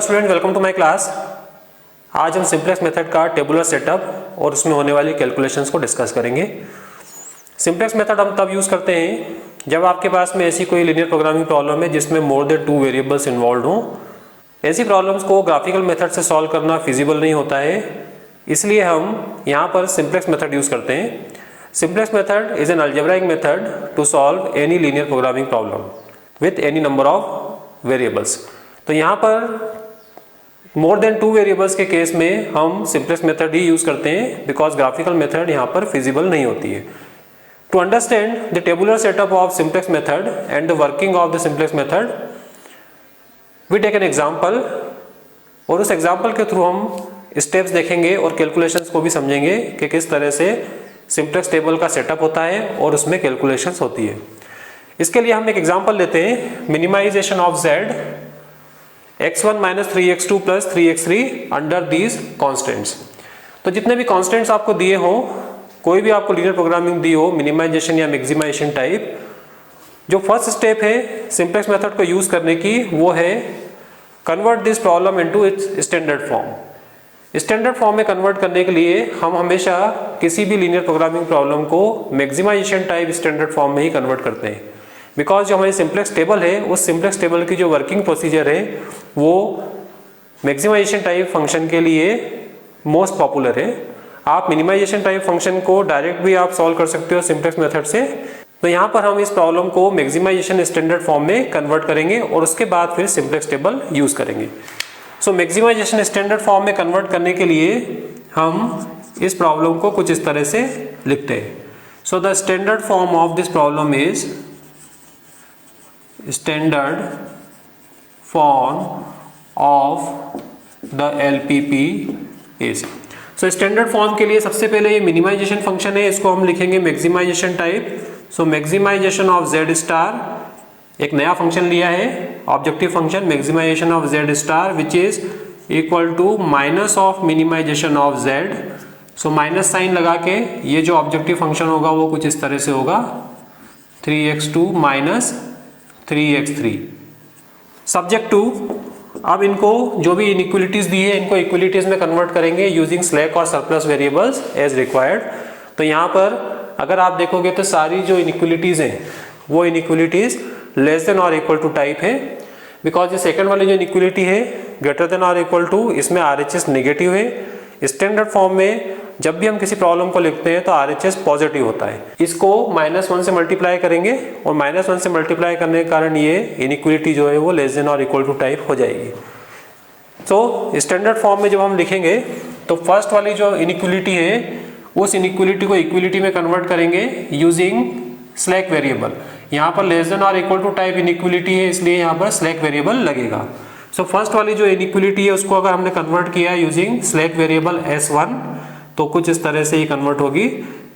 Hello student, welcome to my class. आज हम simplex method का टेबुलर सेटअप और उसमें होने वाली कैलकुलेशंस को डिस्कस करेंगे। सिंप्लेक्स मेथड हम तब यूज़ करते हैं जब आपके पास में ऐसी कोई लीनियर प्रोग्रामिंग प्रॉब्लम है जिसमें मोर देन 2 वेरिएबल्स इन्वॉल्व हों। ऐसी प्रॉब्लम्स को ग्राफिकल मेथड से सॉल्व करना फिजिबल नहीं होता है, इसलिए हम यहाँ पर सिंप्लेक्स मेथड यूज़ करते हैं। Simplex method is an algebraic method to solve any linear programming problem with any number of variables. तो यहाँ पर मोर देन 2 वेरिएबल्स के केस में हम सिंप्लेक्स मेथड ही यूज करते हैं बिकॉज ग्राफिकल मेथड यहाँ पर फिजिबल नहीं होती है। To understand the tabular setup of simplex method and the working of the simplex method we take an example, और उस एग्जाम्पल के थ्रू हम स्टेप्स देखेंगे और कैलकुलेशंस को भी समझेंगे कि किस तरह से सिंप्लेक्स टेबल का सेटअप होता है और उसमें कैलकुलेशंस होती है। इसके लिए हम एक एग्जाम्पल लेते हैं, minimization of z x1 minus 3x2 plus 3x3 under these constants. तो जितने भी कॉन्स्टेंट्स आपको दिए हो, कोई भी आपको लीनियर प्रोग्रामिंग दी हो मिनिमाइजेशन या मैक्सिमाइजेशन टाइप, जो फर्स्ट स्टेप है सिंप्लेक्स मेथड को यूज करने की वो है convert this problem into its standard form. Standard form में कन्वर्ट करने के लिए हम हमेशा किसी भी लीनियर प्रोग्रामिंग प्रॉब्लम को मैक्सिमाइजेशन टाइप स्टैंडर्ड फॉर्म में ही कन्वर्ट करते हैं, बिकॉज जो हमारी सिंप्लेक्स टेबल है उस सिंप्लेक्स टेबल की जो वर्किंग प्रोसीजर है वो मैक्सिमाइजेशन टाइप फंक्शन के लिए मोस्ट पॉपुलर है। आप मिनिमाइजेशन टाइप फंक्शन को डायरेक्ट भी आप सॉल्व कर सकते हो सिंप्लेक्स मेथड से। तो यहाँ पर हम इस प्रॉब्लम को मैक्सिमाइजेशन स्टैंडर्ड फॉर्म में कन्वर्ट करेंगे और उसके बाद फिर सिंप्लेक्स टेबल यूज करेंगे। सो मैक्सिमाइजेशन स्टैंडर्ड फॉर्म में कन्वर्ट करने के लिए हम इस प्रॉब्लम को कुछ इस तरह से लिखते हैं। So the standard form of this problem is standard form of the LPP is। so standard form के लिए सबसे पहले ये मिनिमाइजेशन फंक्शन है, इसको हम लिखेंगे maximization type. So maximization of z star, एक नया फंक्शन लिया है objective function maximization of z star which is equal to minus of minimization of z। So minus sign लगा के ये जो ऑब्जेक्टिव फंक्शन होगा वो कुछ इस तरह से होगा 3x2 minus 3x3 subject to. अब इनको जो भी इनइक्वलिटीज दी है इनको इक्वलिटीज में कन्वर्ट करेंगे यूजिंग स्लैक और सरप्लस वेरिएबल्स एज रिक्वायर्ड। तो यहाँ पर अगर आप देखोगे तो सारी जो इनइक्वलिटीज हैं वो इनइक्वलिटीज लेस देन और इक्वल टू टाइप है, बिकॉज ये सेकंड वाली जो इनइक्वलिटी है ग्रेटर देन और इक्वल टू, इसमें RHS नेगेटिव है। स्टैंडर्ड फॉर्म में जब भी हम किसी प्रॉब्लम को लिखते हैं तो RHS पॉजिटिव होता है। इसको -1 से मल्टीप्लाई करेंगे और -1 से मल्टीप्लाई करने के कारण ये इनइक्वलिटी जो है वो लेस देन और इक्वल टू टाइप हो जाएगी। तो स्टैंडर्ड फॉर्म में जब हम लिखेंगे तो फर्स्ट वाली जो इनइक्वलिटी है उस इनइक्वलिटी को इक्वलिटी में कन्वर्ट करेंगे यूजिंग स्लैक वेरिएबल। यहाँ पर लेस देन और इक्वल टू टाइप इनइक्वलिटी है, इसलिए यहाँ पर स्लैक वेरिएबल लगेगा। सो फर्स्ट वाली जो इनइक्वलिटी है उसको अगर हमने कन्वर्ट किया यूजिंग स्लैक वेरिएबल S1 तो कुछ इस तरह से ही कन्वर्ट होगी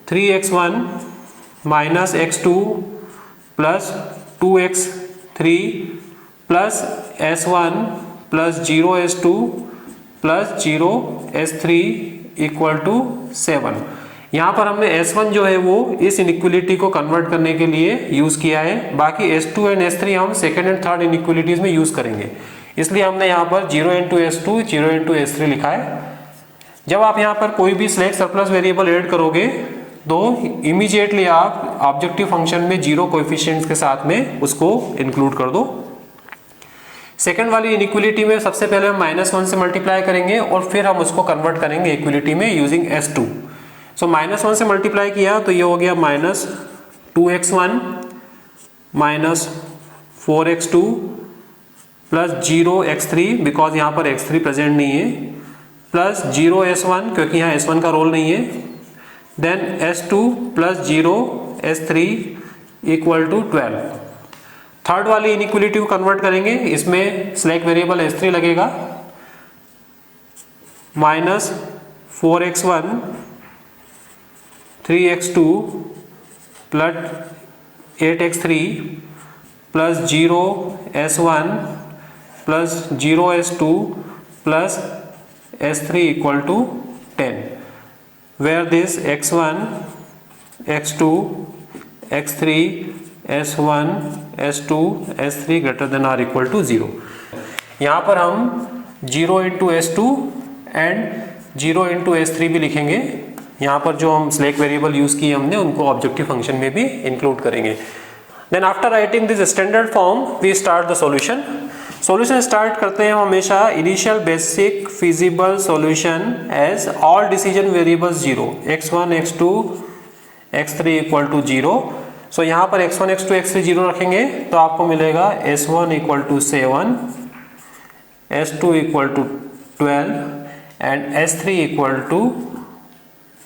3x1 minus x2 plus 2x3 plus s1 plus 0s2 plus 0s3 equal to 7। यहाँ पर हमने s1 जो है वो इस इनइक्वलिटी को कन्वर्ट करने के लिए यूज किया है, बाकी s2 एंड s3 हम सेकेंड एंड थर्ड इनइक्वलिटीज में यूज करेंगे, इसलिए हमने यहाँ पर 0 इंटू s2 0 इंटू s3 लिखा है। जब आप यहाँ पर कोई भी स्लैक सरप्लस वेरिएबल ऐड करोगे तो इमीडिएटली आप ऑब्जेक्टिव फंक्शन में 0 कोएफिशिएंट्स के साथ में उसको इंक्लूड कर दो। सेकंड वाली इनइक्वलिटी में सबसे पहले हम -1 से मल्टीप्लाई करेंगे और फिर हम उसको कन्वर्ट करेंगे इक्वलिटी में यूजिंग S2। सो -1 से मल्टीप्लाई किया तो ये हो गया -2x1 minus 4x2 plus 0x3, because यहाँ पर x3 प्रेजेंट नहीं है, प्लस 0s1 क्योंकि यहाँ s1 का रोल नहीं है, then s2 plus 0s3 equal to 12। Third वाली इनइक्वलिटी को कन्वर्ट करेंगे, इसमें स्लैक वेरिएबल s3 लगेगा, minus 4x1 3x2 plus 8x3 plus 0s1 plus 0s2 plus S3 equal to 10, where this x1, x2, x3, s1, s2, s3 greater than or equal to 0। यहाँ पर हम 0 into S2 and 0 into S3 भी लिखेंगे। यहाँ पर जो हम slack variable use किए हमने उनको ऑब्जेक्टिव फंक्शन में भी इंक्लूड करेंगे। Then after writing this standard form we start the solution. Solution start करते हैं हम हमेशा initial basic feasible solution as all decision variables 0, x1 x2 x3 equal to 0। So यहाँ पर x1 x2 x3 0 रखेंगे तो आपको मिलेगा S1 equal to 7, S2 equal to 12 and S3 equal to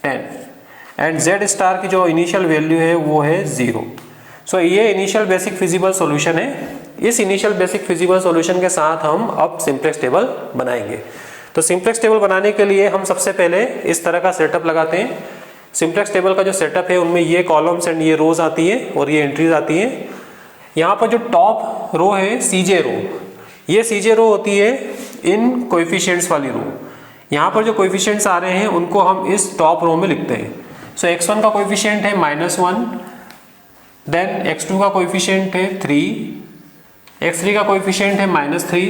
10 and Z star की जो इनिशियल वैल्यू है वो है 0। सो ये इनिशियल बेसिक फिजिबल सॉल्यूशन है। इस इनिशियल बेसिक फिजिबल सॉल्यूशन के साथ हम अब सिंप्लेक्स टेबल बनाएंगे। तो सिंप्लेक्स टेबल बनाने के लिए हम सबसे पहले इस तरह का सेटअप लगाते हैं। सिंप्लेक्स टेबल का जो सेटअप है उनमें ये कॉलम्स एंड ये रोज आती है और ये एंट्रीज आती हैं। यहाँ पर जो टॉप रो है सीजे रो, ये सीजे रो होती है इन कोएफिशिएंट्स वाली रो। यहाँ पर जो कोएफिशिएंट्स आ रहे हैं उनको हम इस टॉप रो में लिखते हैं। सो x1 का कोएफिशिएंट है -1, देन x2 का कोएफिशिएंट है 3, x3 का कोएफिशिएंट है -3,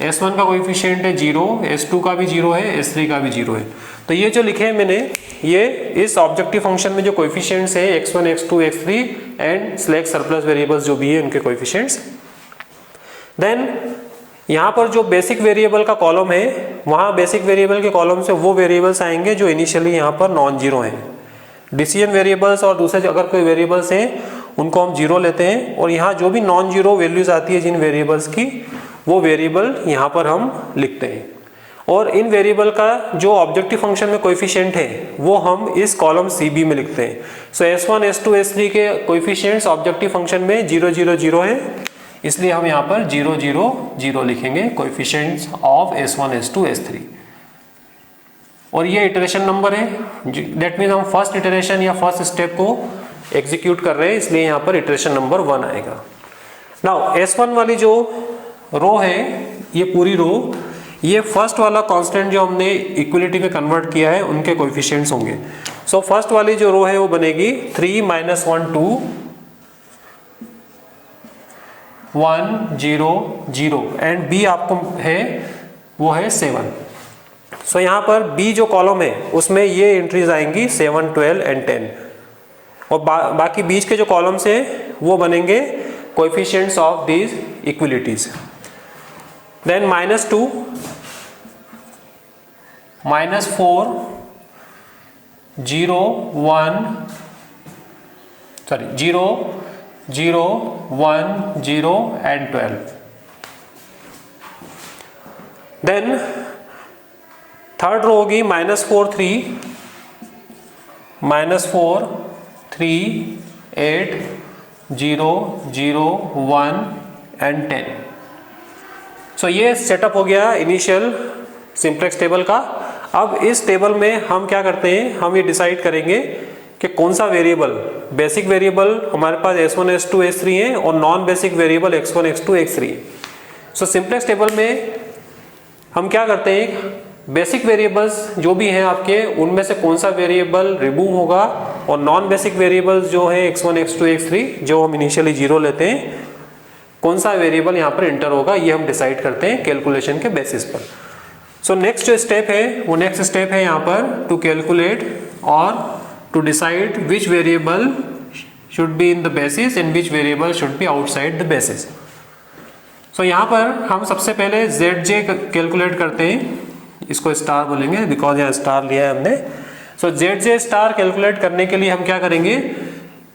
S1 का कोएफिशिएंट है 0, S2 का भी 0 है, S3 का भी 0 है। तो ये जो लिखे हैं मैंने, ये इस ऑब्जेक्टिव फंक्शन में जो कोएफिशिएंट्स है x1 x2 x3 and slack surplus variables जो भी है उनके कोएफिशिएंट्स। देन यहाँ पर जो बेसिक वेरिएबल का कॉलम है, वहाँ बेसिक वेरिएबल के कॉलम से वो वेरिएबल्स आएंगे जो इनिशियली यहाँ पर नॉन जीरो हैं। डिसीजन वेरिएबल्स और दूसरे अगर कोई वेरिएबल्स हैं उनको हम जीरो लेते हैं, और यहाँ जो भी नॉन जीरो वैल्यूज आती है जिन वेरिएबल्स की, वो वेरिएबल यहाँ पर हम लिखते हैं। और इन वेरिएबल का जो ऑब्जेक्टिव फंक्शन में कोएफिशिएंट है वो हम इस कॉलम CB में लिखते हैं। सो S1 S2 S3 के कोएफिशिएंट्स ऑब्जेक्टिव फंक्शन में 0 0 0 है, इसलिए हम यहाँ पर 0 0 0 लिखेंगे coefficients of S1 S2 S3। और ये इटरेशन नंबर है, दैट मीन्स हम फर्स्ट इटरेशन या फर्स्ट स्टेप को एग्जीक्यूट कर रहे हैं, इसलिए यहाँ पर इटरेशन नंबर 1 आएगा। नाउ S1 वाली जो रो है, ये पूरी रो, ये फर्स्ट वाला कांस्टेंट जो हमने इक्वलिटी में कन्वर्ट किया है उनके कोएफिशिएंट्स होंगे। सो फर्स्ट वाली जो रो है वो बनेगी 3 -1 2 1 0 0 एंड B आपको है वो है 7। सो यहाँ पर B जो कॉलम है उसमें ये एंट्रीज आएंगी 7 12 एंड 10, और बाकी बीच के जो कॉलम्स हैं वो बनेंगे coefficients of these equalities. Then -2 -4 0 0 1 0 and 12। Then third row होगी -4 3 -4 3 8 0 0 1 एंड 10। सो ये सेटअप हो गया इनिशियल सिंप्लेक्स टेबल का। अब इस टेबल में हम क्या करते हैं, हम ये डिसाइड करेंगे कि कौन सा वेरिएबल, बेसिक वेरिएबल हमारे पास S1 S2 S3 है और non basic variable x1 x2 x3 है। सो सिंप्लेक्स टेबल में हम क्या करते हैं, बेसिक वेरिएबल्स जो भी हैं आपके, उनमें से कौन सा वेरिएबल रिमूव होगा, और नॉन बेसिक वेरिएबल्स जो है x1 x2 x3 जो हम इनिशियली 0 लेते हैं, कौन सा वेरिएबल यहाँ पर इंटर होगा, ये हम डिसाइड करते हैं कैलकुलेशन के बेसिस पर। सो नेक्स्ट जो स्टेप है वो नेक्स्ट स्टेप है यहाँ पर टू कैलकुलेट और to decide which variable should be in the basis and which variable should be outside the basis. So यहाँ पर हम सबसे पहले ZJ कैलकुलेट करते हैं, इसको स्टार बोलेंगे बिकॉज यहाँ स्टार लिया है हमने। सो ZJ स्टार कैलकुलेट करने के लिए हम क्या करेंगे,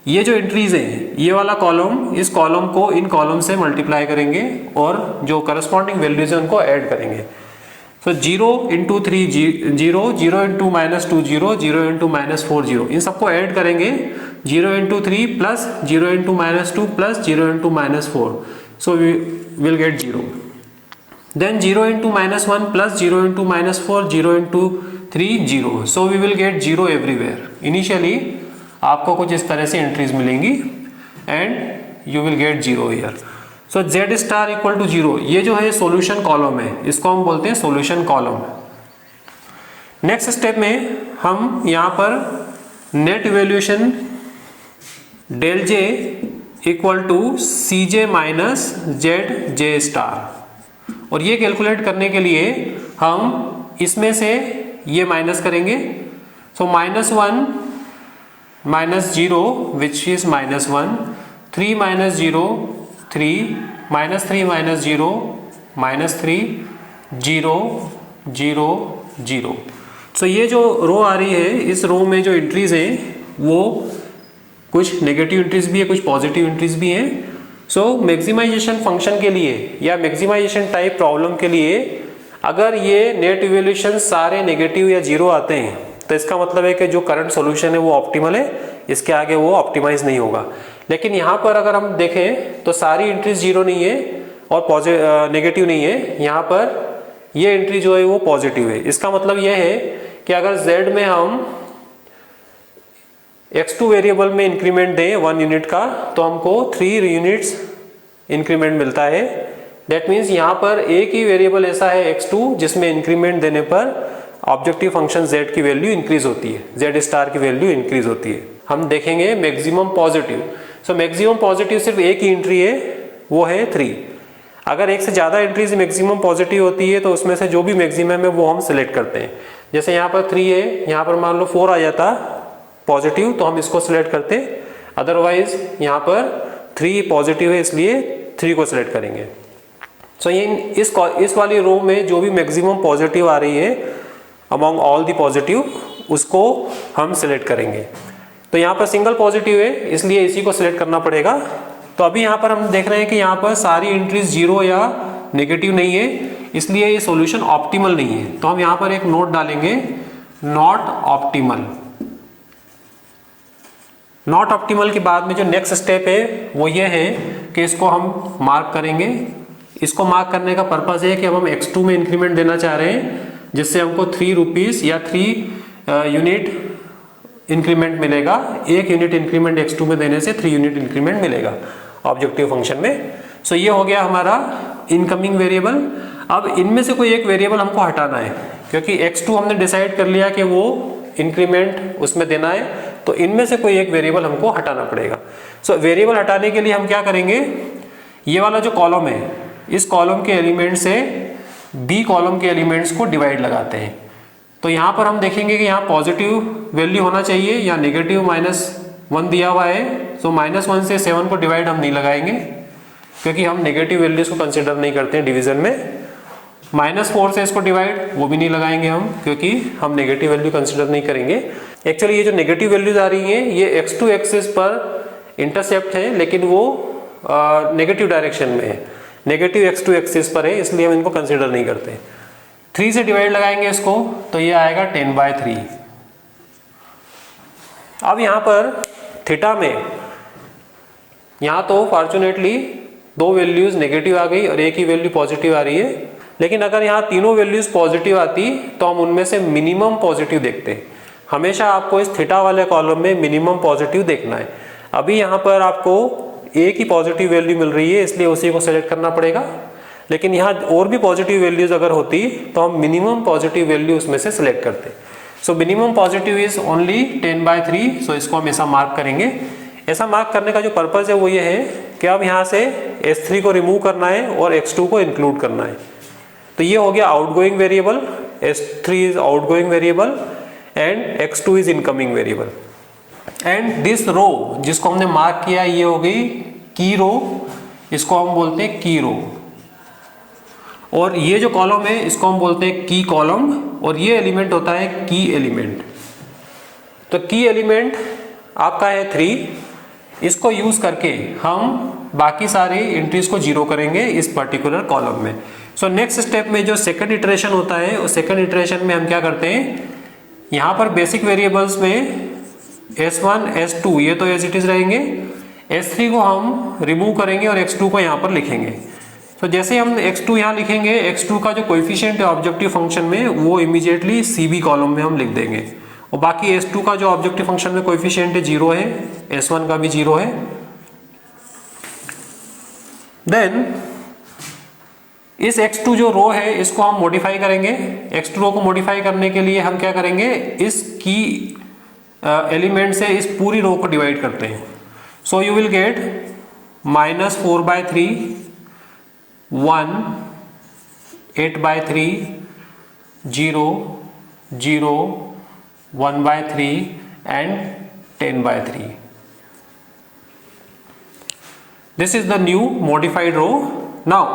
ये जो एंट्रीज है, ये वाला कॉलम, इस कॉलम को इन कॉलम से मल्टीप्लाई करेंगे और जो करस्पॉन्डिंग वैल्यूज है उनको ऐड करेंगे। सो 0 इंटू 3 0 0 इंटू -2 0 0 इंटू -4 0, इन सबको ऐड करेंगे। 0 into 3 plus 0 into -2 plus 0 into -4, so we will get 0। Then 0 into -1 plus 0 into -4 0 into 3 0, so we will get 0 everywhere. Initially आपको कुछ इस तरह से एंट्रीज मिलेंगी and you will get 0 here. So Z star equal to 0, ये जो है solution column है, इसको हम बोलते हैं सॉल्यूशन कॉलम। नेक्स्ट स्टेप में हम यहाँ पर net evaluation del J equal to CJ minus ZJ star, और ये कैलकुलेट करने के लिए हम इसमें से ये माइनस करेंगे। सो -1 -0 विच इज -1, 3 -0 3, -3 -0 -3, 0 0 0। सो ये जो रो आ रही है, इस रो में जो एंट्रीज है वो कुछ नेगेटिव एंट्रीज भी है, कुछ पॉजिटिव एंट्रीज भी हैं। सो मैक्सिमाइजेशन फंक्शन के लिए या मैक्सिमाइजेशन टाइप प्रॉब्लम के लिए अगर ये नेट इवैल्यूएशन सारे नेगेटिव या जीरो आते हैं तो इसका मतलब है कि जो करंट सॉल्यूशन है वो ऑप्टिमल है, इसके आगे वो ऑप्टिमाइज नहीं होगा। लेकिन यहाँ पर अगर हम देखें तो सारी एंट्रीज जीरो नहीं है और नेगेटिव नहीं है, यहाँ पर ये एंट्री जो है वो पॉजिटिव है। इसका मतलब यह है कि अगर z में हम x2 वेरिएबल में इंक्रीमेंट दें 1 यूनिट का तो हमको 3 यूनिट्स इंक्रीमेंट मिलता है। दैट मीन्स यहाँ पर एक ही वेरिएबल ऐसा है x2 जिसमें इंक्रीमेंट देने पर ऑब्जेक्टिव फंक्शन z की वैल्यू इंक्रीज होती है, z स्टार की वैल्यू इंक्रीज होती है। हम देखेंगे maximum positive. So maximum positive सिर्फ एक ही एंट्री है, वो है 3। अगर एक से ज़्यादा एंट्रीज मैक्सिमम पॉजिटिव होती है तो उसमें से जो भी मैक्सिमम है वो हम सिलेक्ट करते हैं। जैसे यहाँ पर 3 है, यहाँ पर मान लो 4 आ जाता पॉजिटिव तो हम इसको सिलेक्ट करते, अदरवाइज यहाँ पर 3 पॉजिटिव है इसलिए 3 को सिलेक्ट करेंगे। सो ये इस वाली रो में जो भी मैक्सिमम पॉजिटिव आ रही है अमॉन्ग ऑल द पॉजिटिव उसको हम सिलेक्ट करेंगे। तो यहाँ पर सिंगल पॉजिटिव है इसलिए इसी को सिलेक्ट करना पड़ेगा। तो अभी यहाँ पर हम देख रहे हैं कि यहाँ पर सारी एंट्रीज जीरो या नेगेटिव नहीं है, इसलिए ये सॉल्यूशन ऑप्टिमल नहीं है। तो हम यहाँ पर एक नोट डालेंगे, नॉट ऑप्टिमल। नॉट ऑप्टिमल के बाद में जो नेक्स्ट स्टेप है वो ये है कि इसको हम मार्क करेंगे। इसको मार्क करने का पर्पज है कि अब हम x2 में इंक्रीमेंट देना चाह रहे हैं जिससे हमको 3 रुपीज या 3 यूनिट इंक्रीमेंट मिलेगा। 1 यूनिट इंक्रीमेंट x2 में देने से 3 यूनिट इंक्रीमेंट मिलेगा ऑब्जेक्टिव फंक्शन में। सो ये हो गया हमारा इनकमिंग वेरिएबल। अब इनमें से कोई एक वेरिएबल हमको हटाना है क्योंकि x2 हमने डिसाइड कर लिया कि वो इंक्रीमेंट उसमें देना है, तो इनमें से कोई एक वेरिएबल हमको हटाना पड़ेगा। सो वेरिएबल हटाने के लिए हम क्या करेंगे, ये वाला जो कॉलम है इस कॉलम के एलिमेंट से बी कॉलम के एलिमेंट्स को डिवाइड लगाते हैं। तो यहाँ पर हम देखेंगे कि यहाँ पॉजिटिव वैल्यू होना चाहिए या नेगेटिव -1 दिया हुआ है। सो -1 से 7 को डिवाइड हम नहीं लगाएंगे क्योंकि हम नेगेटिव वैल्यूज को कंसिडर नहीं करते हैं डिवीजन में। -4 से इसको डिवाइड वो भी नहीं लगाएंगे हम क्योंकि हम नेगेटिव वैल्यू कंसिडर नहीं करेंगे। एक्चुअली ये जो नेगेटिव वैल्यूज आ रही हैं ये x2 एक्सिस पर इंटरसेप्ट है लेकिन वो नेगेटिव डायरेक्शन में है, नेगेटिव x2 एक्सिस पर है, इसलिए हम इनको कंसिडर नहीं करते। 3 से डिवाइड लगाएंगे इसको तो ये आएगा 10/3। अब यहाँ पर थीटा में यहाँ तो फॉर्चुनेटली 2 वैल्यूज नेगेटिव आ गई और एक ही वैल्यू पॉजिटिव आ रही है, लेकिन अगर यहाँ तीनों वैल्यूज पॉजिटिव आती तो हम उनमें से मिनिमम पॉजिटिव देखते। हमेशा आपको इस थीटा वाले कॉलम में मिनिमम पॉजिटिव देखना है। अभी यहाँ पर आपको एक ही पॉजिटिव वैल्यू मिल रही है इसलिए उसी को सिलेक्ट करना पड़ेगा, लेकिन यहाँ और भी पॉजिटिव वैल्यूज अगर होती तो हम मिनिमम पॉजिटिव वैल्यू उसमें से सिलेक्ट करते। So minimum positive is only 10/3। सो इसको हम ऐसा मार्क करेंगे। ऐसा मार्क करने का जो पर्पज है वो ये है कि अब यहाँ से S3 को रिमूव करना है और x2 को इंक्लूड करना है। तो ये हो गया outgoing variable, S3 is outgoing variable and x2 is incoming variable. And this row जिसको हमने मार्क किया ये हो गई की रो, इसको हम बोलते हैं की रो। और ये जो कॉलम है इसको हम बोलते हैं की कॉलम और ये एलिमेंट होता है की एलिमेंट। तो की एलिमेंट आपका है 3। इसको यूज करके हम बाकी सारी एंट्रीज को जीरो करेंगे इस पर्टिकुलर कॉलम में। सो नेक्स्ट स्टेप में जो सेकंड इटरेशन होता है उस सेकंड इटरेशन में हम क्या करते हैं, यहाँ पर बेसिक वेरिएबल्स में S1 S2 ये तो एज इट इज रहेंगे, S3 को हम रिमूव करेंगे और x2 को यहाँ पर लिखेंगे। तो जैसे हम x2 यहाँ लिखेंगे, x2 का जो कोएफिशिएंट है ऑब्जेक्टिव फंक्शन में वो इमीडिएटली CB कॉलम में हम लिख देंगे और बाकी S2 का जो ऑब्जेक्टिव फंक्शन में कोएफिशिएंट है 0 है, S1 का भी 0 है। देन इस x2 जो रो है इसको हम मॉडिफाई करेंगे। x2 रो को मॉडिफाई करने के लिए हम क्या करेंगे, इस की एलिमेंट से इस पूरी रो को डिवाइड करते हैं। So you will get -4/3 1 8/3, 0, 0, 1/3 and 10/3. This is the new modified row. Now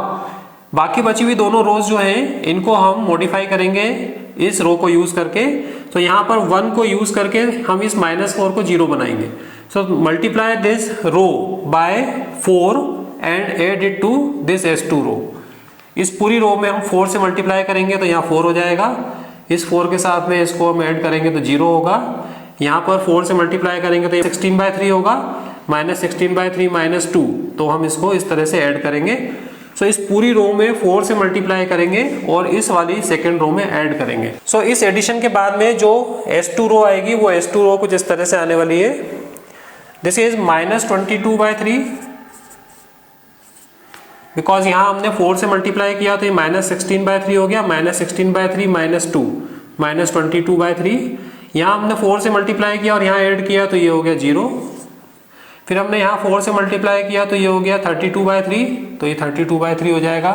बाकी बची हुई दोनों रोज जो हैं इनको हम मॉडिफाई करेंगे इस रो को यूज करके. तो यहाँ पर 1 को यूज करके हम इस -4 को 0 बनाएंगे. So multiply this row by 4 and add it to this S2 row. इस पूरी रो में हम 4 से मल्टीप्लाई करेंगे तो यहाँ 4 हो जाएगा. इस 4 के साथ में इसको हम ऐड करेंगे तो 0 होगा. यहाँ पर 4 से मल्टीप्लाई करेंगे तो 16/3 होगा. -16/3 -2, तो हम इसको इस तरह से ऐड करेंगे. सो इस पूरी रो में 4 से मल्टीप्लाई करेंगे और इस वाली सेकेंड रो में ऐड करेंगे. सो इस एडिशन के बाद में जो S2 रो आएगी वो S2 रो कुछ इस तरह से आने वाली है. दिस इज -22/3, बिकॉज यहाँ हमने 4 से मल्टीप्लाई किया तो ये -16/3 हो गया. -16/3 -2 -22/3. यहाँ हमने 4 से मल्टीप्लाई किया और यहाँ ऐड किया तो ये हो गया 0. फिर हमने यहाँ 4 से मल्टीप्लाई किया तो ये हो गया 32/3, तो ये 32/3 हो जाएगा.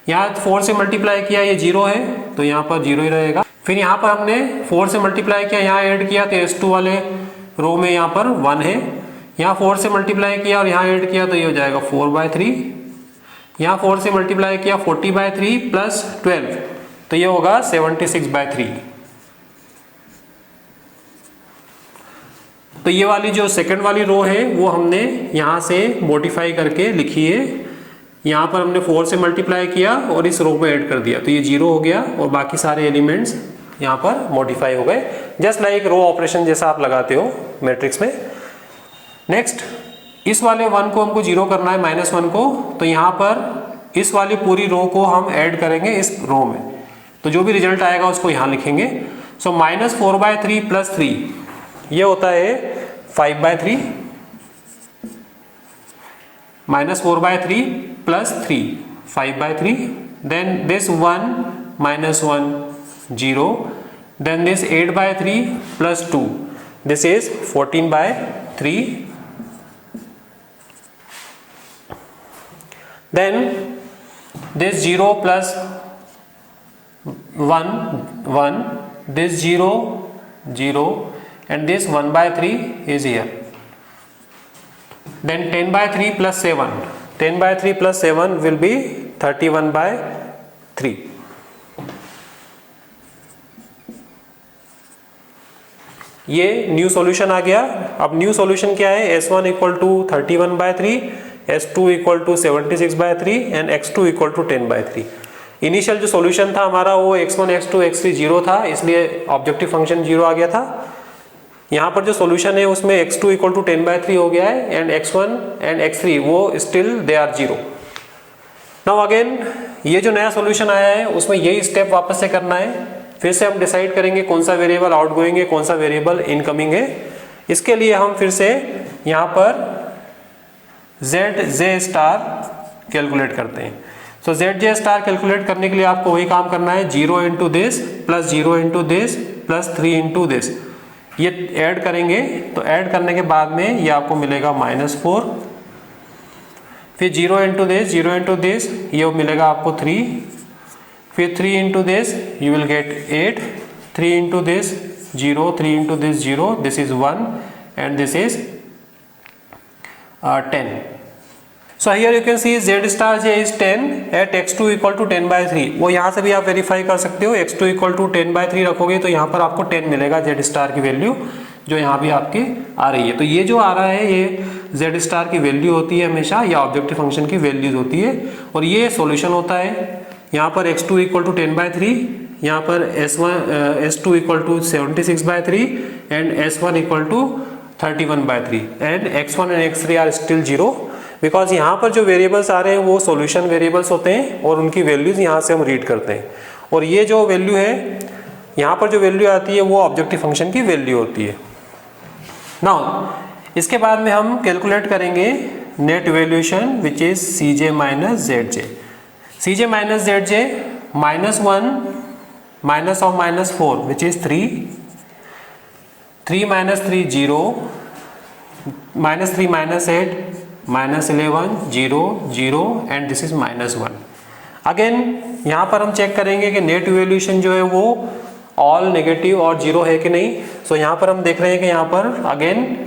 यहाँ 4 से मल्टीप्लाई किया ये 0 है तो यहाँ पर 0 ही रहेगा. फिर यहाँ पर हमने 4 से मल्टीप्लाई किया, यहाँ ऐड किया तो S2 वाले रो में यहाँ पर 1 है. यहाँ 4 से मल्टीप्लाई किया और यहाँ ऐड किया तो ये हो जाएगा 4/3. यहाँ 4 से मल्टीप्लाई किया 40/3 प्लस 12 तो ये होगा 76/3. तो ये वाली जो सेकंड वाली रो है वो हमने यहाँ से मॉडिफाई करके लिखी है. यहाँ पर हमने 4 से मल्टीप्लाई किया और इस रो में ऐड कर दिया तो ये 0 हो गया और बाकी सारे एलिमेंट्स यहाँ पर मॉडिफाई हो गए. जस्ट लाइक रो ऑपरेशन जैसा आप लगाते हो मैट्रिक्स में. नेक्स्ट इस वाले 1 को हमको 0 करना है, -1 को. तो यहाँ पर इस वाली पूरी रो को हम ऐड करेंगे इस रो में, तो जो भी रिजल्ट आएगा उसको यहाँ लिखेंगे. सो -4/3 प्लस 3 ये होता है 5/3. -4/3 plus 3 5/3. Then this 1 -1 0. Then this 8/3 plus 2 this is 14/3. Then this 0 plus 1 1, this 0 0 and this 1/3 is here. Then 10/3 plus 7, 10/3 plus 7 will be 31/3. ये न्यू सॉल्यूशन आ गया. अब न्यू सॉल्यूशन क्या है? S1 equal to 31/3, S2 equal to 76/3 and X2 equal to 10/3. Initial जो solution था हमारा वो x1 x2 x3 0 था, इसलिए ऑब्जेक्टिव फंक्शन 0 आ गया था. यहाँ पर जो सॉल्यूशन है उसमें x2 इक्वल टू 10/3 हो गया है एंड x1 एंड x3 वो still they are 0. Now again ये जो नया सॉल्यूशन आया है उसमें यही स्टेप वापस से करना है. फिर से हम डिसाइड करेंगे कौन सा वेरिएबल आउटगोइंग है, कौन सा वेरिएबल इनकमिंग है. इसके लिए हम फिर से यहाँ पर ZJ स्टार कैलकुलेट करते हैं. सो ZJ स्टार कैलकुलेट करने के लिए आपको वही काम करना है. 0 into this plus 0 into this plus 3 into this, ये ऐड करेंगे. तो ऐड करने के बाद में ये आपको मिलेगा -4. फिर 0 इंटू दिस 0 इंटू दिस ये मिलेगा आपको 3. फिर 3 into this you will gate 8. 3 into this 0, 3 into this 0, this is 1 and this is 10. So here you can see Z star J is 10 at x2 equal to 10/3. वो यहाँ से भी आप verify कर सकते हो. x2 equal to 10/3 रखोगे तो यहाँ पर आपको 10 मिलेगा Z स्टार की वैल्यू जो यहाँ भी आपकी आ रही है. तो ये जो आ रहा है ये Z स्टार की वैल्यू होती है हमेशा, या ऑब्जेक्टिव फंक्शन की वैल्यूज होती है और ये सॉल्यूशन होता है. यहाँ पर x2 equal to 10/3, यहाँ पर S2 equal to 76/3 and S1 equal to 31/3 and x1 and x3 are still 0 because यहाँ पर जो वेरिएबल्स आ रहे हैं वो सॉल्यूशन वेरिएबल्स होते हैं और उनकी वैल्यूज यहाँ से हम रीड करते हैं. और ये जो वैल्यू है यहाँ पर जो वैल्यू आती है वो ऑब्जेक्टिव फंक्शन की वैल्यू होती है. नाउ इसके बाद में हम कैलकुलेट करेंगे net valuation which is Cj minus Zj. Cj minus Zj -1 minus of -4 which is 3. 3 minus 3 0, -3 -8 -11 0 0 and this is -1. Again यहाँ पर हम चेक करेंगे कि नेट इवैल्यूएशन जो है वो ऑल नेगेटिव और जीरो है कि नहीं। सो यहाँ पर हम देख रहे हैं कि यहाँ पर अगेन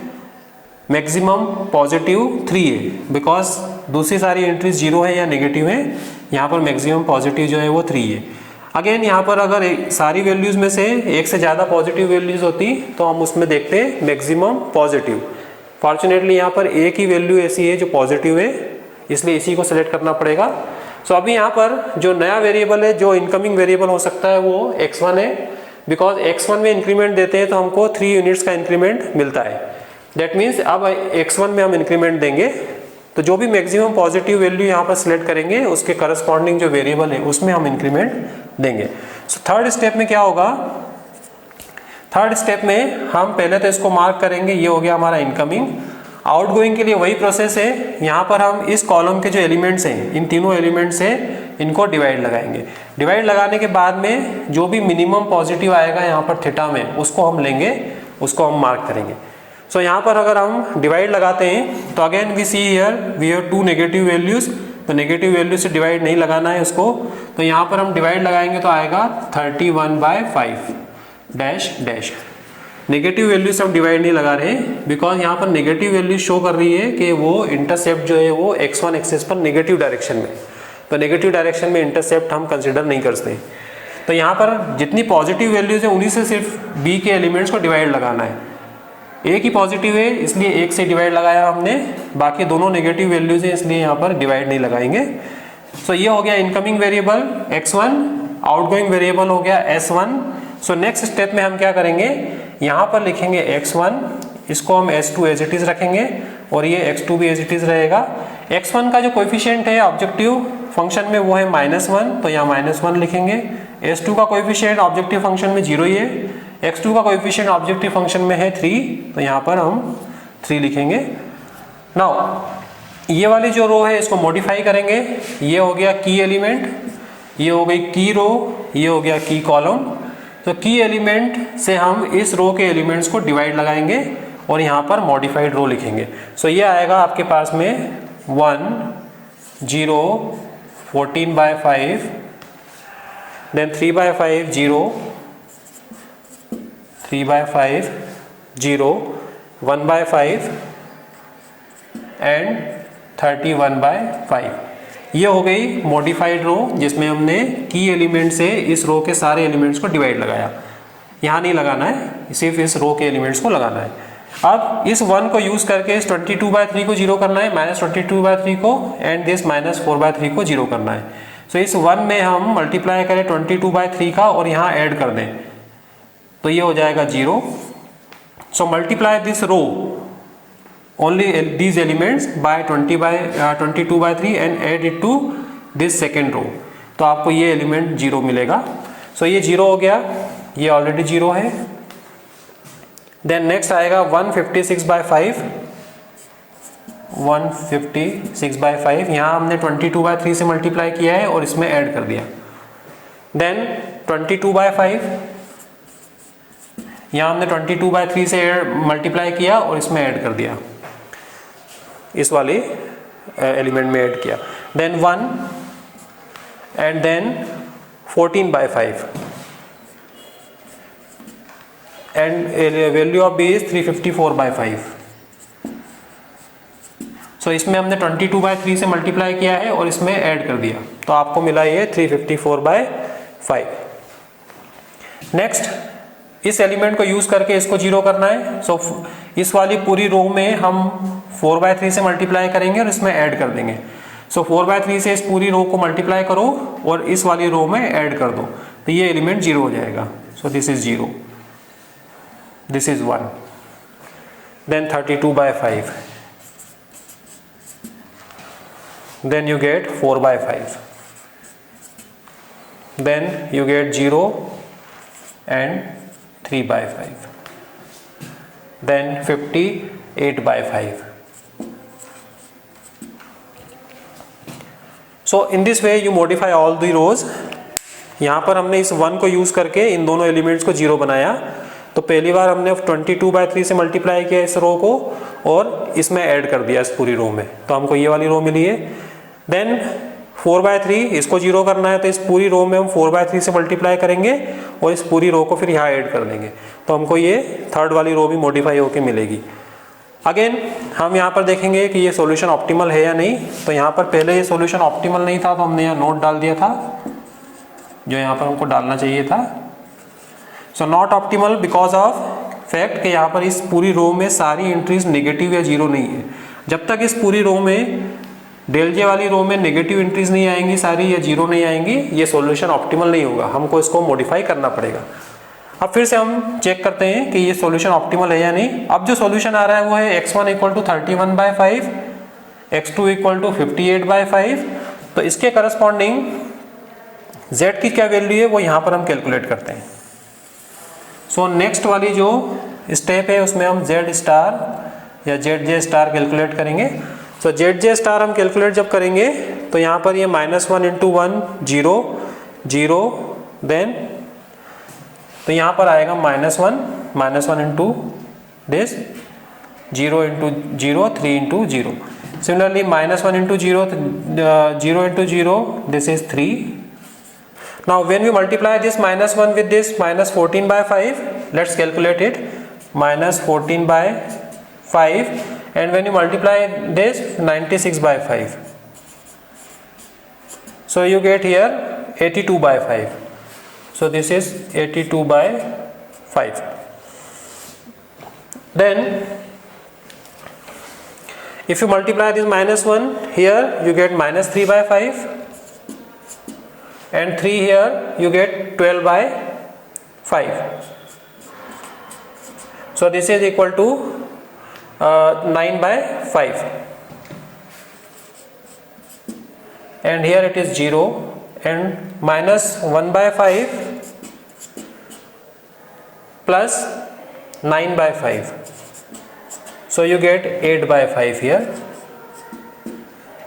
मैक्सिमम पॉजिटिव 3 है, बिकॉज दूसरी सारी एंट्रीज जीरो है या नेगेटिव है, यहाँ पर मैक्सिमम पॉजिटिव जो है वो 3 है। अगेन यहाँ पर अगर सारी वैल्यूज में से एक से ज़्यादा पॉजिटिव वैल्यूज होती तो हम उसमें देखते मैक्सिमम पॉजिटिव। फॉर्चुनेटली यहाँ पर एक ही वैल्यू ऐसी है जो पॉजिटिव है, इसलिए इसी को सिलेक्ट करना पड़ेगा। सो अभी यहाँ पर जो नया वेरिएबल है, जो इनकमिंग वेरिएबल हो सकता है वो x1 है, बिकॉज x1 में इंक्रीमेंट देते हैं तो हमको 3 यूनिट्स का इंक्रीमेंट मिलता है। दैट मीन्स अब x1 में हम इंक्रीमेंट देंगे तो जो भी मैक्सिमम पॉजिटिव वैल्यू यहाँ पर सिलेक्ट करेंगे उसके करस्पॉन्डिंग जो वेरिएबल है उसमें हम इंक्रीमेंट देंगे। सो थर्ड स्टेप में क्या होगा, थर्ड स्टेप में हम पहले तो इसको मार्क करेंगे, ये हो गया हमारा इनकमिंग। आउटगोइंग के लिए वही प्रोसेस है, यहाँ पर हम इस कॉलम के जो एलिमेंट्स हैं, इन तीनों एलिमेंट से इनको डिवाइड लगाएंगे। डिवाइड लगाने के बाद में जो भी मिनिमम पॉजिटिव आएगा यहाँ पर थीटा में, उसको हम लेंगे, उसको हम मार्क करेंगे। सो यहाँ पर अगर हम डिवाइड लगाते हैं तो again we see here we have 2 negative values, तो नेगेटिव वैल्यू से डिवाइड नहीं लगाना है उसको, तो यहाँ पर हम डिवाइड लगाएंगे तो आएगा 31/5 डैश डैश। नेगेटिव वैल्यू से हम डिवाइड नहीं लगा रहे बिकॉज यहाँ पर नेगेटिव वैल्यू शो कर रही है कि वो इंटरसेप्ट जो है वो x1 एक्सिस पर नेगेटिव डायरेक्शन में, तो नेगेटिव डायरेक्शन में इंटरसेप्ट हम कंसिडर नहीं करते। तो यहाँ पर जितनी पॉजिटिव वैल्यूज है उन्हीं से सिर्फ b के एलिमेंट्स को डिवाइड लगाना है। एक ही पॉजिटिव है इसलिए एक से डिवाइड लगाया हमने, बाकी दोनों नेगेटिव वैल्यूज हैं इसलिए यहाँ पर डिवाइड नहीं लगाएंगे। सो ये हो गया incoming variable x1, outgoing variable हो गया s1। सो नेक्स्ट स्टेप में हम क्या करेंगे, यहाँ पर लिखेंगे x1, इसको हम s2 एज इट इज रखेंगे और ये x2 भी एज इट इज रहेगा। x1 का जो कोएफिशिएंट है ऑब्जेक्टिव फंक्शन में वो है -1, तो यहाँ -1 लिखेंगे। s2 का कोएफिशिएंट ऑब्जेक्टिव फंक्शन में 0 ही है, x2 का कोएफिशिएंट ऑब्जेक्टिव फंक्शन में है 3, तो यहाँ पर हम 3 लिखेंगे। नाउ ये वाली जो रो है इसको मॉडिफाई करेंगे, ये हो गया की एलिमेंट, ये हो गई की रो, ये हो गया की कॉलम। तो की एलिमेंट से हम इस रो के एलिमेंट्स को डिवाइड लगाएंगे और यहाँ पर मॉडिफाइड रो लिखेंगे। सो ये आएगा आपके पास में 1 0 14/5, देन 3/5 0 3/5 0 1/5 एंड 31/5। ये हो गई मॉडिफाइड रो जिसमें हमने की एलिमेंट से इस रो के सारे एलिमेंट्स को डिवाइड लगाया। यहाँ नहीं लगाना है, सिर्फ इस रो के एलिमेंट्स को लगाना है। अब इस 1 को यूज करके इस 22/3 को 0 करना है, -22/3 को, एंड दिस -4/3 को 0 करना है। सो इस 1 में हम मल्टीप्लाई करें 22/3 का और यहाँ ऐड कर दें तो ये हो जाएगा 0। So multiply this row only these elements by 22/3 and add it to this second row, तो आपको ये एलिमेंट 0 मिलेगा। सो ये 0 हो गया, ये ऑलरेडी 0 है। देन नेक्स्ट आएगा 156/5, 156/5, यहाँ हमने 22/3 से मल्टीप्लाई किया है और इसमें ऐड कर दिया। देन 22/5, यहाँ हमने 22/3 से मल्टीप्लाई किया और इसमें ऐड कर दिया, इस वाले एलिमेंट में ऐड किया। Then 1 and then 14/5 and value of B is 354/5। So इसमें हमने 22/3 से मल्टीप्लाई किया है और इसमें ऐड कर दिया, तो आपको मिला ये 354/5। नेक्स्ट इस एलिमेंट को यूज करके इसको 0 करना है। सो इस वाली पूरी रो में हम 4/3 से मल्टीप्लाई करेंगे और इसमें ऐड कर देंगे। सो 4/3 से इस पूरी रो को मल्टीप्लाई करो और इस वाली रो में ऐड कर दो, तो ये एलिमेंट 0 हो जाएगा। So this is 0, this is 1, then 32/5, then you get 4/5, then you get 0 and 3/5, then 58/5. So in this way you modify all the rows. यहाँ पर हमने इस 1 को यूज करके इन दोनों एलिमेंट्स को 0 बनाया। तो पहली बार हमने 22/3 से मल्टीप्लाई किया इस रो को और इसमें ऐड कर दिया इस पूरी रो में, तो हमको ये वाली रो मिली है। देन 4/3, इसको 0 करना है तो इस पूरी रो में हम 4/3 से मल्टीप्लाई करेंगे और इस पूरी रो को फिर यहाँ ऐड कर देंगे, तो हमको ये थर्ड वाली रो भी मॉडिफाई होके मिलेगी। अगेन हम यहाँ पर देखेंगे कि ये सॉल्यूशन ऑप्टिमल है या नहीं। तो यहाँ पर पहले ये सॉल्यूशन ऑप्टिमल नहीं था तो हमने यहाँ नोट डाल दिया था जो यहाँ पर हमको डालना चाहिए था। So not optimal because of fact कि यहाँ पर इस पूरी रो में सारी एंट्रीज नेगेटिव या जीरो नहीं है। जब तक इस पूरी रो में डेल जे वाली रो में नेगेटिव एंट्रीज नहीं आएंगी सारी या जीरो नहीं आएंगी, ये सॉल्यूशन ऑप्टिमल नहीं होगा, हमको इसको मॉडिफाई करना पड़ेगा। अब फिर से हम चेक करते हैं कि ये सॉल्यूशन ऑप्टिमल है या नहीं। अब जो सॉल्यूशन आ रहा है वो है x1 equal to 31/5, x2 equal to 58/5। तो इसके करस्पॉन्डिंग z की क्या वैल्यू है वो यहाँ पर हम कैलकुलेट करते हैं। सो नेक्स्ट वाली जो स्टेप है उसमें हम z स्टार या zj स्टार कैलकुलेट करेंगे। सो zj स्टार हम कैलकुलेट जब करेंगे तो यहाँ पर ये -1 × 1 0 0 देन तो यहाँ पर आएगा -1 into this 0 × 0 3 × 0। Similarly -1 × 0 0 × 0 this is 3। Now when we multiply this -1 with this -14/5, let's calculate it, -14/5, and when you multiply this 96/5, so you get here 82/5. So this is 82/5. Then if you multiply this -1 here you get -3/5, and 3 here you get 12/5. So this is equal to 9/5, and here it is 0 and -1/5 plus 9/5, so you get 8/5 here,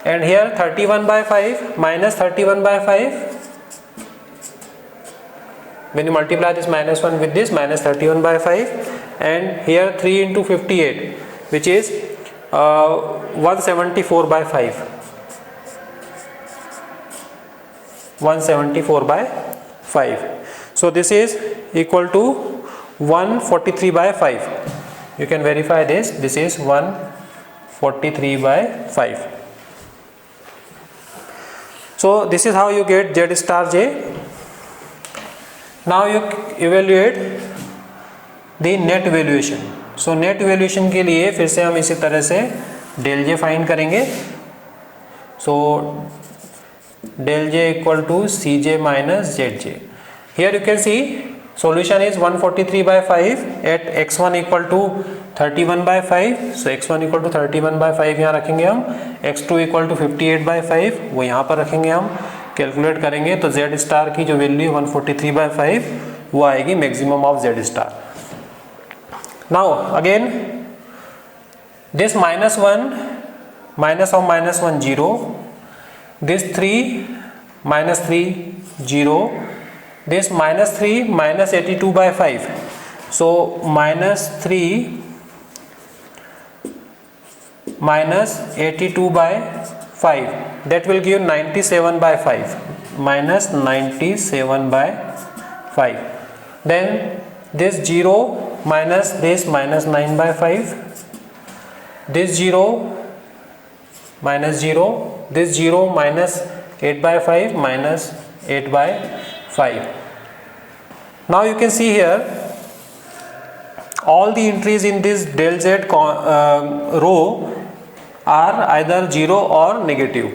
and here 31/5 minus 31/5, when you multiply this -1 with this -31/5, and here 3 into 58 which is 174/5, 174/5. So this is equal to 143/5. You can verify this. This is 143/5. So this is how you get Z star J. Now you evaluate the net valuation. So net valuation के लिए फिर से हम इसी तरह से del J find करेंगे. So del J equal to Cj minus Zj. Here you can see solution is 143/5 at x1 equal to 31/5. So x1 equal to 31/5 यहाँ रखेंगे हम, x2 equal to 58/5 वो यहाँ पर रखेंगे हम, कैलकुलेट करेंगे तो Z स्टार की जो वैल्यू 143/5 वो आएगी maximum of Z star. Now again this -1 minus of -1 0, this 3 -3 0, this -3 minus 82/5, so -3 minus 82/5, that will give 97/5, minus 97/5. Then this 0 minus this minus 9/5, this 0 minus 0, this 0 minus 8/5 minus 8/5. Now you can see here all the entries in this del Z row are either 0 और negative.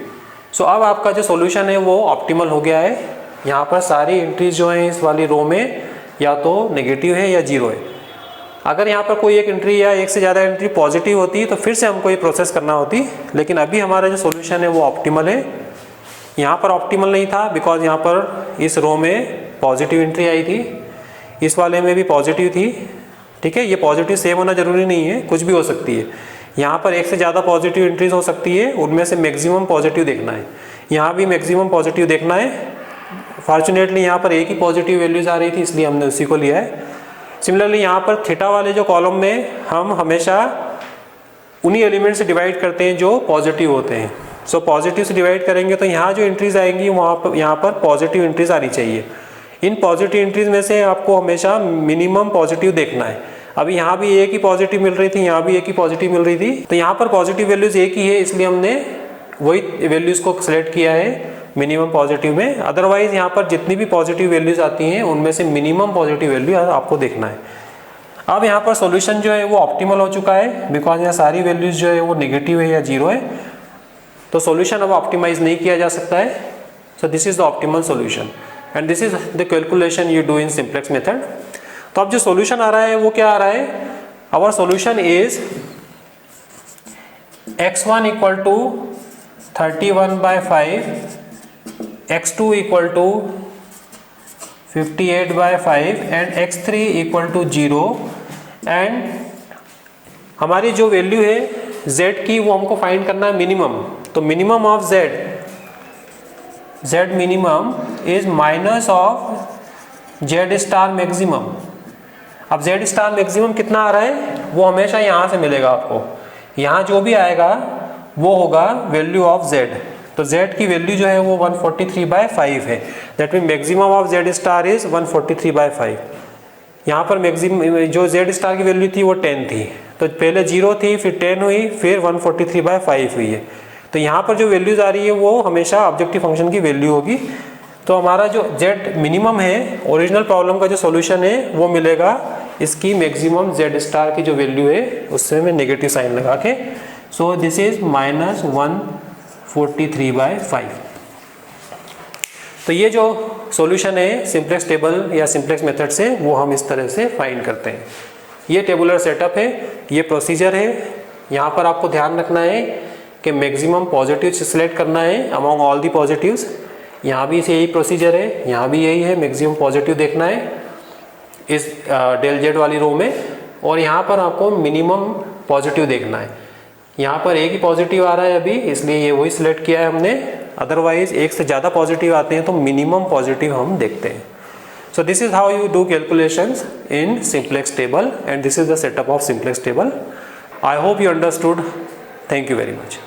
सो अब आपका जो solution है वो optimal हो गया है. यहाँ पर सारी एंट्रीज जो हैं इस वाली रो में या तो नेगेटिव है या 0 है. अगर यहाँ पर कोई एक एंट्री या एक से ज़्यादा एंट्री पॉजिटिव होती तो फिर से हमको ये प्रोसेस करना होती, लेकिन अभी हमारा जो सॉल्यूशन है वो ऑप्टिमल है. यहाँ पर ऑप्टिमल नहीं था बिकॉज यहाँ पर इस रो में पॉजिटिव एंट्री आई थी, इस वाले में भी पॉजिटिव थी. ठीक है, ये पॉजिटिव सेम होना जरूरी नहीं है, कुछ भी हो सकती है. यहाँ पर एक से ज़्यादा पॉजिटिव एंट्रीज हो सकती है, उनमें से मैक्सिमम पॉजिटिव देखना है. यहाँ भी मैक्सिमम पॉजिटिव देखना है. फॉर्चुनेटली यहाँ पर एक ही पॉजिटिव वैल्यूज आ रही थी इसलिए हमने उसी को लिया है. सिमिलरली यहाँ पर थीटा वाले जो कॉलम में हम हमेशा उन्हीं एलिमेंट से डिवाइड करते हैं जो पॉजिटिव होते हैं. सो पॉजिटिव से डिवाइड करेंगे तो यहाँ जो एंट्रीज आएंगी वहाँ पर यहाँ पर पॉजिटिव एंट्रीज आनी चाहिए। इन पॉजिटिव एंट्रीज में से आपको हमेशा मिनिमम पॉजिटिव देखना है। अभी यहाँ भी एक ही पॉजिटिव मिल रही थी, यहाँ भी एक ही पॉजिटिव मिल रही थी, तो यहाँ पर पॉजिटिव वैल्यूज एक ही है, इसलिए हमने वही वैल्यूज को सिलेक्ट किया है मिनिमम पॉजिटिव में। अदरवाइज यहाँ पर जितनी भी पॉजिटिव वैल्यूज आती हैं उनमें से मिनिमम पॉजिटिव वैल्यू आपको देखना है। अब यहाँ पर सॉल्यूशन जो है वो ऑप्टिमल हो चुका है, बिकॉज यहाँ सारी वैल्यूज जो है वो नेगेटिव है या जीरो है, तो सॉल्यूशन अब ऑप्टिमाइज नहीं किया जा सकता है। सो this is the optimal solution and this is the calculation you do in simplex method. तो अब जो सॉल्यूशन आ रहा है वो क्या आ रहा है, our solution is x1 equal to 31/5, x2 equal to 58/5 and x3 equal to 0 एंड हमारी जो वैल्यू है z की वो हमको फाइंड करना है मिनिमम। तो minimum of z minimum is minus of z star maximum. अब z स्टार मैक्सिमम कितना आ रहा है वो हमेशा यहाँ से मिलेगा आपको, यहाँ जो भी आएगा वो होगा वैल्यू ऑफ z। तो z की वैल्यू जो है वो 143/5 है, that mean maximum of z star is 143/5। यहाँ पर मैक्सिमम जो z स्टार की वैल्यू थी वो 10 थी, तो पहले 0 थी, फिर 10 हुई, फिर 143/5 हुई है। तो यहाँ पर जो वैल्यूज आ रही है वो हमेशा ऑब्जेक्टिव फंक्शन की वैल्यू होगी। तो हमारा जो z मिनिमम है, ओरिजिनल प्रॉब्लम का जो सॉल्यूशन है वो मिलेगा इसकी मैक्सिमम z स्टार की जो वैल्यू है उससे मैं नेगेटिव साइन लगा के। सो दिस इज -143/5। तो ये जो सॉल्यूशन है सिंप्लेक्स टेबल या सिंप्लेक्स मेथड से वो हम इस तरह से फाइंड करते हैं। ये टेबुलर सेटअप है, ये प्रोसीजर है। यहाँ पर आपको ध्यान रखना है कि मैक्सिमम पॉजिटिव सिलेक्ट करना है अमॉन्ग ऑल दी पॉजिटिव्स। यहाँ भी यही प्रोसीजर है, यहाँ भी यही है, मैक्सिमम पॉजिटिव देखना है इस डेल जेड वाली रो में, और यहाँ पर आपको मिनिमम पॉजिटिव देखना है। यहाँ पर एक ही पॉजिटिव आ रहा है अभी, इसलिए ये वही सिलेक्ट किया है हमने। अदरवाइज एक से ज़्यादा पॉजिटिव आते हैं तो मिनिमम पॉजिटिव हम देखते हैं। सो this is how you do calculations in simplex table and this is the setup of simplex table. I hope you understood. Thank you very much.